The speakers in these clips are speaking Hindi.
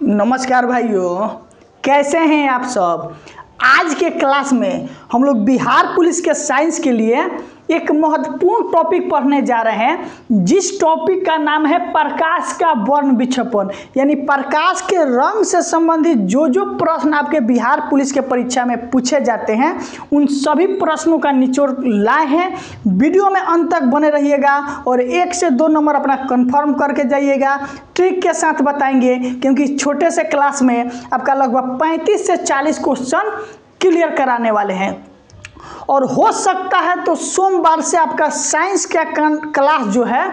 नमस्कार भाइयों, कैसे हैं आप सब। आज के क्लास में हम लोग बिहार पुलिस के साइंस के लिए एक महत्वपूर्ण टॉपिक पढ़ने जा रहे हैं, जिस टॉपिक का नाम है प्रकाश का वर्ण विक्षेपण। यानी प्रकाश के रंग से संबंधित जो प्रश्न आपके बिहार पुलिस के परीक्षा में पूछे जाते हैं, उन सभी प्रश्नों का निचोड़ लाए हैं। वीडियो में अंत तक बने रहिएगा और 1 से 2 नंबर अपना कंफर्म करके जाइएगा। ट्रिक के साथ बताएंगे, क्योंकि छोटे से क्लास में आपका लगभग 35 से 40 क्वेश्चन क्लियर कराने वाले हैं। और हो सकता है तो सोमवार से आपका साइंस का क्लास जो है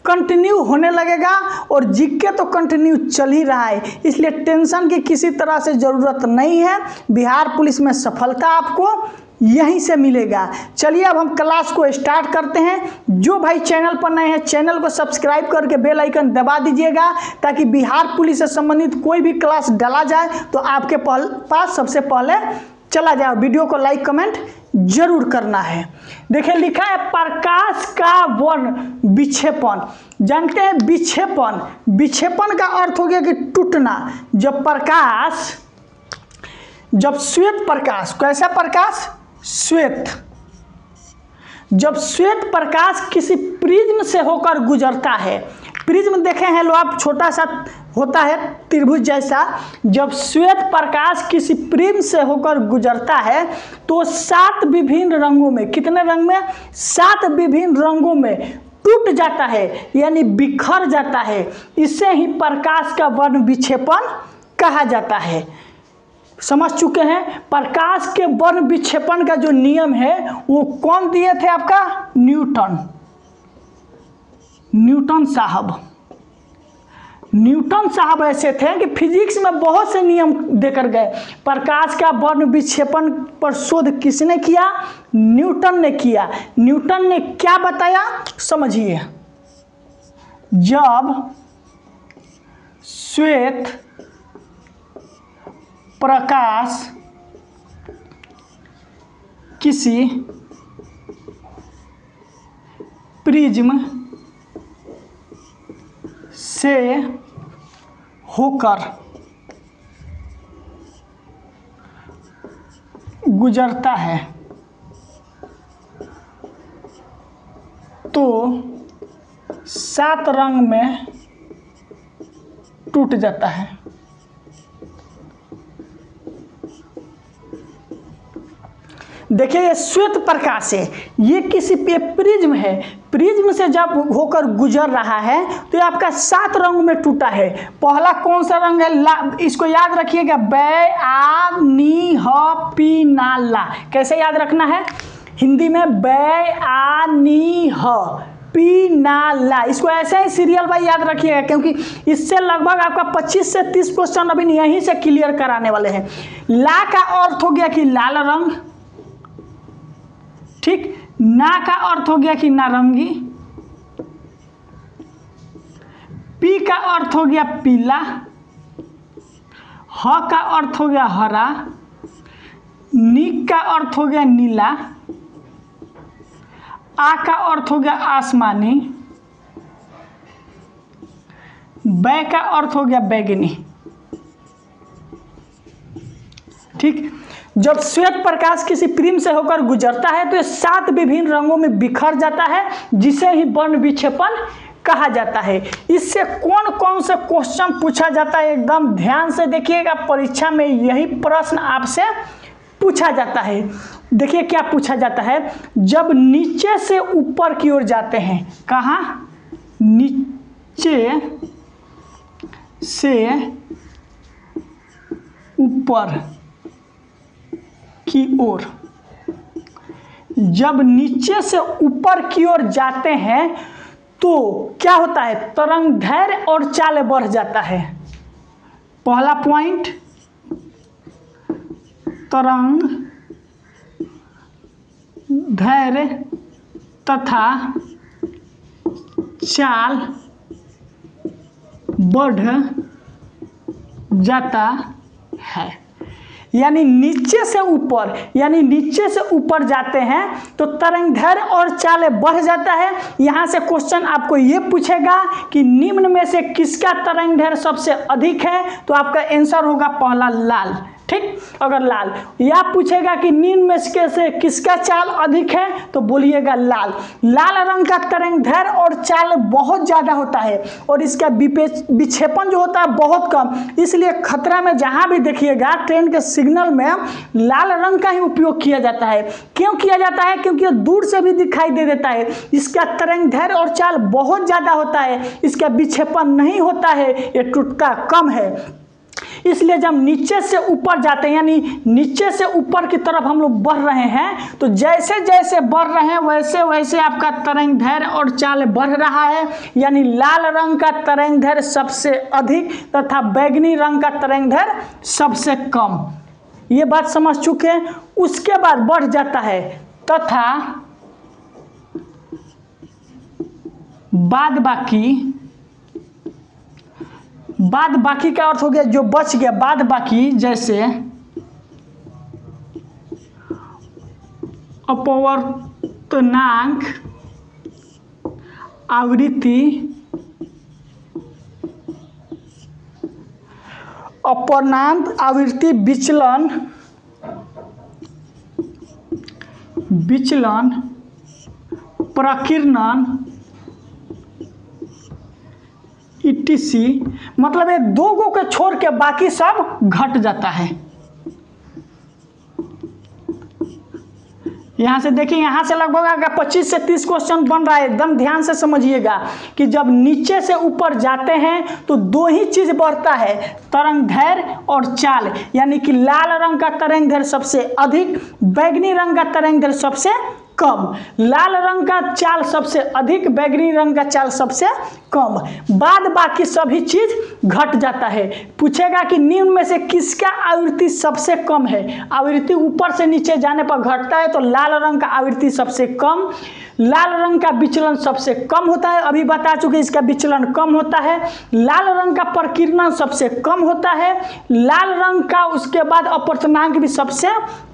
कंटिन्यू होने लगेगा, और जीके तो कंटिन्यू चल ही रहा है, इसलिए टेंशन की किसी तरह से ज़रूरत नहीं है। बिहार पुलिस में सफलता आपको यहीं से मिलेगा। चलिए अब हम क्लास को स्टार्ट करते हैं। जो भाई चैनल पर नए हैं, चैनल को सब्सक्राइब करके बेल आइकन दबा दीजिएगा, ताकि बिहार पुलिस से संबंधित कोई भी क्लास डाला जाए तो आपके पास सबसे पहले चला जाए। वीडियो को लाइक कमेंट जरूर करना है। देखिए लिखा है प्रकाश का वर्ण विक्षेपण। जानते हैं विक्षेपण का अर्थ हो गया कि टूटना। जब श्वेत प्रकाश, कैसा प्रकाश? श्वेत। जब श्वेत प्रकाश किसी प्रिज्म से होकर गुजरता है, प्रिज्म देखे हैं लोग आप, छोटा सा होता है त्रिभुज जैसा। जब श्वेत प्रकाश किसी प्रिज्म से होकर गुजरता है तो 7 विभिन्न रंगों में, कितने रंग में? 7 विभिन्न रंगों में टूट जाता है, यानी बिखर जाता है। इसे ही प्रकाश का वर्ण विक्षेपण कहा जाता है। समझ चुके हैं? प्रकाश के वर्ण विक्षेपण का जो नियम है वो कौन दिए थे? आपका न्यूटन साहब ऐसे थे कि फिजिक्स में बहुत से नियम देकर गए। प्रकाश का वर्ण विक्षेपण पर शोध किसने किया? न्यूटन ने किया। न्यूटन ने क्या बताया समझिए। जब श्वेत प्रकाश किसी प्रिज्म से होकर गुजरता है तो 7 रंग में टूट जाता है। देखिए ये श्वेत प्रकाश है, ये किसी पे प्रिज्म है। प्रिज्म से जब होकर गुजर रहा है तो ये आपका 7 रंगों में टूटा है। पहला कौन सा रंग है? इसको याद रखिएगा, बै आ नी ह पी ना ला। कैसे याद रखना है? हिंदी में बै आ नी ह पी ना ला। इसको ऐसे ही सीरियल वाइज याद रखिएगा, क्योंकि इससे लगभग आपका 25 से 30 क्वेश्चन अभी यहीं से क्लियर कराने वाले हैं। ला का अर्थ हो गया कि लाल रंग, ठीक। ना का अर्थ हो गया कि नारंगी। पी का अर्थ हो गया पीला। ह का अर्थ हो गया हरा। नी का अर्थ हो गया नीला। आ का अर्थ हो गया आसमानी। बै का अर्थ हो गया बैगनी, ठीक। जब श्वेत प्रकाश किसी प्रिज्म से होकर गुजरता है तो ये 7 विभिन्न रंगों में बिखर जाता है, जिसे ही वर्ण विक्षेपण कहा जाता है। इससे कौन कौन से क्वेश्चन पूछा जाता है, एकदम ध्यान से देखिएगा। परीक्षा में यही प्रश्न आपसे पूछा जाता है। देखिए क्या पूछा जाता है। जब नीचे से ऊपर की ओर जाते हैं, कहाँ? नीचे से ऊपर की ओर। जब नीचे से ऊपर की ओर जाते हैं तो क्या होता है? तरंग दैर्घ्य और चाल बढ़ जाता है। पहला पॉइंट, तरंग दैर्घ्य तथा चाल बढ़ जाता है। यानी नीचे से ऊपर, यानी नीचे से ऊपर जाते हैं तो तरंगदैर्घ्य और चाल बढ़ जाता है। यहाँ से क्वेश्चन आपको ये पूछेगा कि निम्न में से किसका तरंगदैर्घ्य सबसे अधिक है, तो आपका आंसर होगा पहला लाल। ठीक, अगर लाल, या पूछेगा कि निम्न में से किसका चाल अधिक है, तो बोलिएगा लाल। लाल रंग का तरंगदैर्घ्य और चाल बहुत ज़्यादा होता है और इसका विक्षेपण जो होता है बहुत कम, इसलिए खतरा में जहाँ भी देखिएगा ट्रेन के सिग्नल में लाल रंग का ही उपयोग किया जाता है। क्यों किया जाता है? क्योंकि ये दूर से भी दिखाई दे देता है, इसका तरंगदैर्घ्य और चाल बहुत ज़्यादा होता है, इसका विक्षेपण नहीं होता है, ये टूटता कम है। इसलिए जब नीचे से ऊपर जाते हैं, यानी नीचे से ऊपर की तरफ हम लोग बढ़ रहे हैं, तो जैसे जैसे बढ़ रहे हैं वैसे वैसे आपका तरंगदैर्घ्य और चाल बढ़ रहा है। यानी लाल रंग का तरंगदैर्घ्य सबसे अधिक तथा बैगनी रंग का तरंगदैर्घ्य सबसे कम। ये बात समझ चुके हैं। उसके बाद बढ़ जाता है तथा बाद बाकी का अर्थ हो गया जो बच गया, बाद बाकी, जैसे अपवर्तनांक, आवृत्ति, अपवर्तनांक, आवृत्ति, विचलन, प्रकीर्णन, ETC, मतलब ये दो गो के छोड़ के बाकी सब घट जाता है। यहाँ से देखिए, यहाँ से लगभग अगर 25 से 30 क्वेश्चन बन रहा है। एकदम ध्यान से समझिएगा कि जब नीचे से ऊपर जाते हैं तो दो ही चीज बढ़ता है, तरंगदैर्घ्य और चाल। यानी कि लाल रंग का तरंगदैर्घ्य सबसे अधिक, बैगनी रंग का तरंगदैर्घ्य सबसे कम। लाल रंग का चाल सबसे अधिक, बैगनी रंग का चाल सबसे कम। बाद बाकी सभी चीज घट जाता है। पूछेगा कि निम्न में से किसका आवृत्ति सबसे कम है। आवृत्ति ऊपर से नीचे जाने पर घटता है, तो लाल रंग का आवृत्ति सबसे कम। लाल रंग का विचलन सबसे कम होता है, अभी बता चुके इसका विचलन कम होता है। लाल रंग का प्रकीर्णन सबसे कम होता है। लाल रंग का उसके बाद अपवर्तनांक भी सबसे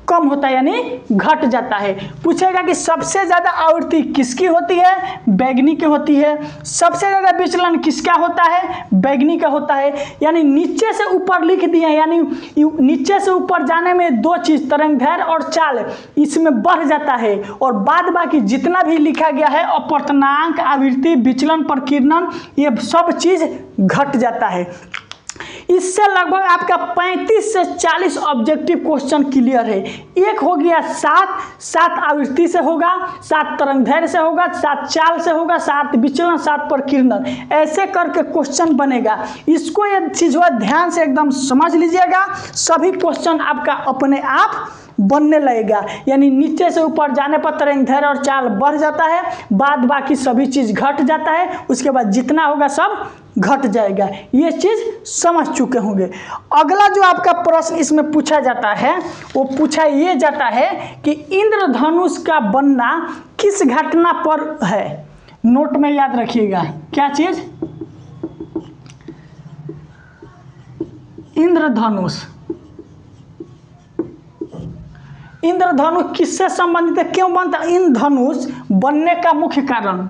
कम होता है, यानी घट जाता है। पूछेगा कि सबसे ज्यादा आवृत्ति किसकी होती है, बैगनी की होती है। सबसे ज्यादा विचलन किसका होता है, बैगनी का होता है। यानी नीचे से ऊपर लिख दिए, यानी नीचे से ऊपर जाने में दो चीज, तरंगदैर्घ्य और चाल, इसमें बढ़ जाता है। और बाद बाकी जितना भी लिखा गया है, अपवर्तनांक, आवृत्ति, विचलन, प्रकीर्णन, ये सब चीज घट जाता है। इससे लगभग आपका 35 से 40 ऑब्जेक्टिव क्वेश्चन क्लियर है। एक हो गया 7 आवृत्ति से होगा, 7 तरंगदैर्घ्य से होगा, 7 चाल से होगा, 7 विचलन, 7 प्रकीर्णन, ऐसे करके क्वेश्चन बनेगा। इसको ये चीज ध्यान से एकदम समझ लीजिएगा, सभी क्वेश्चन आपका अपने आप बनने लगेगा। यानी नीचे से ऊपर जाने पर तरंगदैर्घ्य और चाल बढ़ जाता है, बाद बाकी सभी चीज घट जाता है, उसके बाद जितना होगा सब घट जाएगा। ये चीज समझ चुके होंगे। अगला जो आपका प्रश्न इसमें पूछा जाता है, वो पूछा ये जाता है कि इंद्रधनुष का बनना किस घटना पर है। नोट में याद रखिएगा, क्या चीज, इंद्रधनुष। इंद्रधनुष किससे संबंधित है, क्यों बनता है? इंद्रधनुष बनने का मुख्य कारण,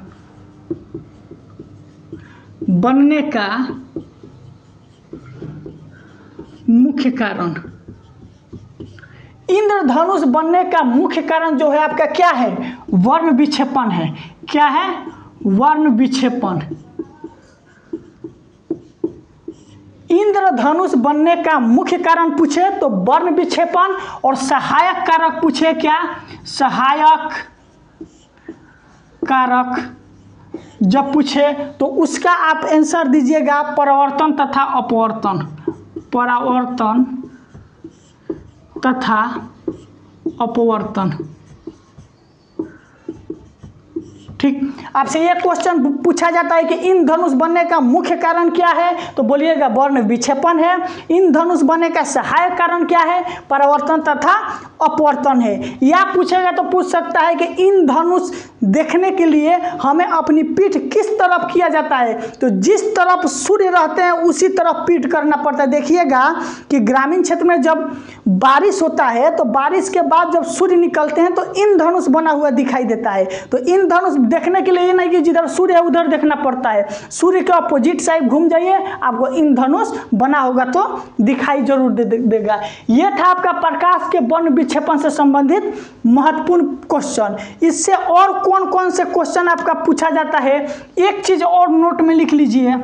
बनने का मुख्य कारण, इंद्रधनुष बनने का मुख्य कारण जो है आपका क्या है, वर्ण विक्षेपण है। क्या है? वर्ण विक्षेपण। इंद्रधनुष बनने का मुख्य कारण पूछे तो वर्ण विक्षेपण, और सहायक कारक पूछे क्या, सहायक कारक जब पूछे तो उसका आप आंसर दीजिएगा परावर्तन तथा अपवर्तन, परावर्तन तथा अपवर्तन। ठीक, आपसे ये क्वेश्चन पूछा जाता है कि इंद्रधनुष बनने का मुख्य कारण क्या है, तो बोलिएगा वर्ण विक्षेपण है। इंद्रधनुष बनने का सहायक कारण क्या है, परावर्तन तथा अपवर्तन है। या पूछेगा तो पूछ सकता है कि इंद्रधनुष देखने के लिए हमें अपनी पीठ किस तरफ किया जाता है, तो जिस तरफ सूर्य रहते हैं उसी तरफ पीठ करना पड़ता है। देखिएगा कि ग्रामीण क्षेत्र में जब बारिश होता है तो बारिश के बाद जब सूर्य निकलते हैं तो इंद्रधनुष बना हुआ दिखाई देता है। तो इंद्रधनुष देखने के लिए ये नहीं कि जिधर सूर्य है उधर देखना पड़ता है, सूर्य के अपोजिट साइड घूम जाइए, आपको इंद्रधनुष बना होगा तो दिखाई जरूर देगा। यह था आपका प्रकाश के वर्ण विक्षेपण से संबंधित महत्वपूर्ण क्वेश्चन। इससे और कौन कौन से क्वेश्चन आपका पूछा जाता है, एक चीज और नोट में लिख लीजिए।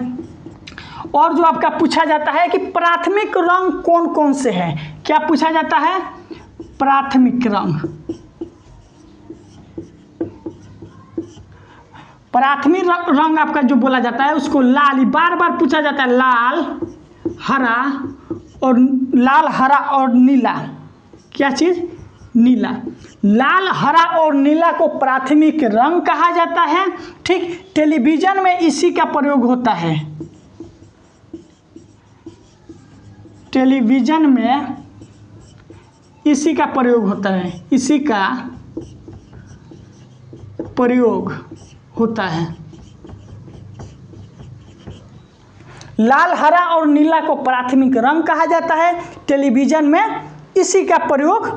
और जो आपका पूछा जाता है कि प्राथमिक रंग कौन कौन से हैं, क्या पूछा जाता है? प्राथमिक रंग। प्राथमिक रंग आपका जो बोला जाता है उसको लाल, बार बार पूछा जाता है, लाल, हरा और नीला। क्या चीज? नीला। लाल, हरा और नीला को प्राथमिक रंग कहा जाता है। ठीक, टेलीविजन में इसी का प्रयोग होता है। टेलीविजन में इसी का प्रयोग होता है, इसी का प्रयोग होता है। लाल, हरा और नीला को प्राथमिक रंग कहा जाता है, टेलीविजन में इसी का प्रयोग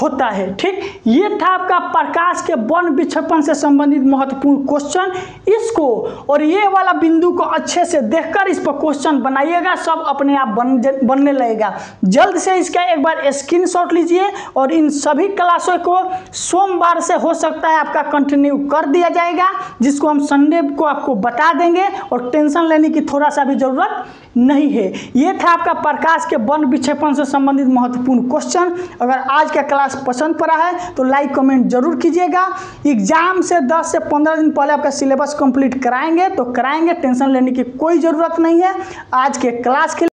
होता है। ठीक, ये था आपका प्रकाश के वर्ण विक्षेपण से संबंधित महत्वपूर्ण क्वेश्चन। इसको और ये वाला बिंदु को अच्छे से देखकर इस पर क्वेश्चन बनाइएगा, सब अपने आप बनने लगेगा। जल्द से इसका एक बार स्क्रीनशॉट लीजिए और इन सभी क्लासों को सोमवार से हो सकता है आपका कंटिन्यू कर दिया जाएगा, जिसको हम संडे को आपको बता देंगे और टेंशन लेने की थोड़ा सा भी जरूरत नहीं है। ये था आपका प्रकाश के वर्ण विक्षेपण से संबंधित महत्वपूर्ण क्वेश्चन। अगर आज का क्लास पसंद पड़ा है तो लाइक कमेंट जरूर कीजिएगा। एग्जाम से 10 से 15 दिन पहले आपका सिलेबस कंप्लीट कराएंगे तो कराएंगे, टेंशन लेने की कोई ज़रूरत नहीं है। आज के क्लास के